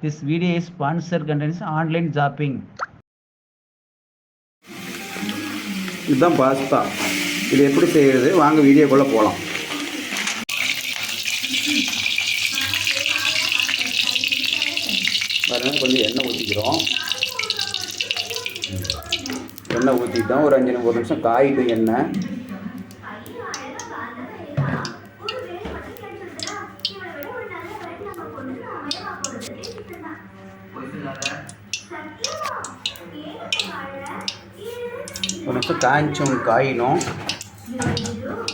This video is sponsored contains online shopping. இதுதான் pasta. இது எப்படி செய்கிறது வாங்க வீடியோக்குள்ளே போகலாம். பாருங்க, கொஞ்சம் எண்ணெய் ஊற்றிக்கிறோம். எண்ணெய் ஊற்றிட்டோம். ஒரு 5 நிமிஷம் காயிட்டும் எண்ணெய். ஒரு நிமிஷம் காயணும்.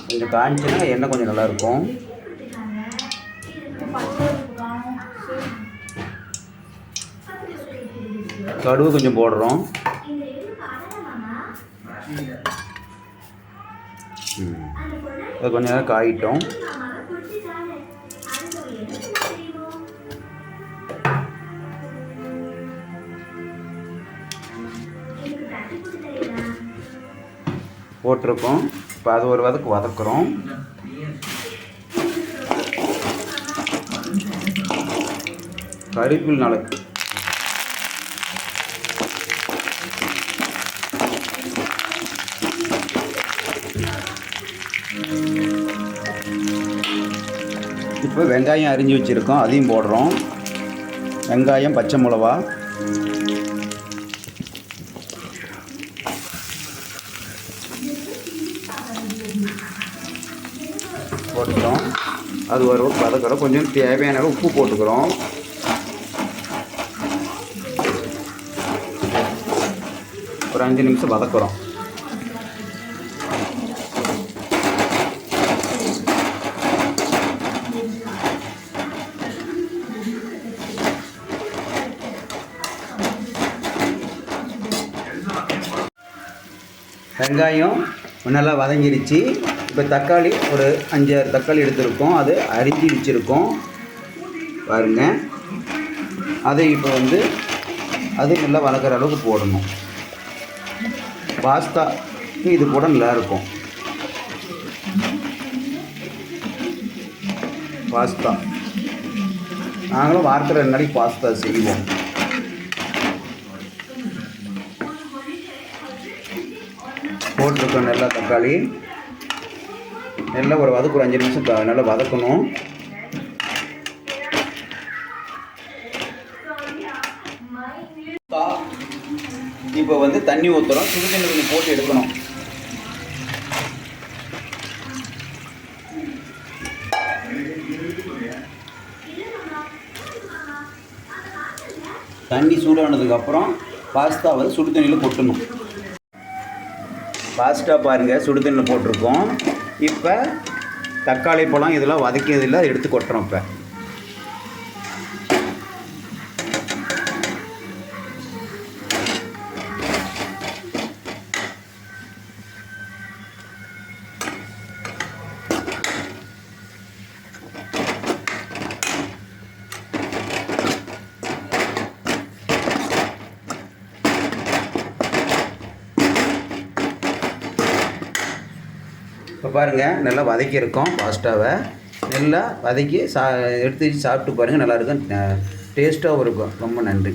கொஞ்சம் காய்ச்சினா எண்ணெய் கொஞ்சம் நல்லாயிருக்கும். கடுகு கொஞ்சம் போடுறோம். அது கொஞ்சம் நேரம் காயிட்டோம். போட்டிருக்கோம். இப்போ அது ஒரு வதக்குறோம். கறிப்பில் நாள் இப்போ வெங்காயம் அரிஞ்சு வச்சுருக்கோம், அதையும் போடுறோம். வெங்காயம், பச்சை மிளகா, போட்டுக்கிறோம். அது ஒரு வதக்கிறோம். கொஞ்சம் தேவையான உப்பு போட்டுக்கிறோம். ஒரு 5 நிமிஷம் வதக்குறோம். வெங்காயம் நல்லா வதங்கிடுச்சு. இப்போ தக்காளி ஒரு 5-6 தக்காளி எடுத்துருக்கோம். அது அரிஞ்சு வச்சுருக்கோம் பாருங்கள். அதை இப்போ அது நல்லா வதக்கிற அளவுக்கு போடணும். பாஸ்தா இது கூட நல்லாயிருக்கும். பாஸ்தா நாங்களும் வாரத்தில் 2 நாளைக்கு பாஸ்தா செய்வோம். போட்டிருக்கோம் நல்லா தக்காளி. நல்லா ஒரு 5 நிமிஷம் நல்லா வதக்கணும். இப்போ தண்ணி ஊற்றுறோம். சுடு தண்ணி கொஞ்சம் போட்டு எடுக்கணும். தண்ணி சூடானதுக்கப்புறம் பாஸ்தா சுடு தண்ணியில் கொட்டணும். பாஸ்தா பாருங்கள், சுடு தண்ணியில் போட்டிருக்கோம். இப்போ தக்காளி பழம் இதெல்லாம் வதக்கியதில்லை, அதை எடுத்து கொட்டுறோம். இப்போ பாருங்கள், நல்லா வதக்கியிருக்கோம். பாஸ்தாவை நல்லா வதக்கி எடுத்து வச்சு சாப்பிட்டு பாருங்கள். நல்லாயிருக்கும், டேஸ்ட்டாகவும் இருக்கும். ரொம்ப நன்றி.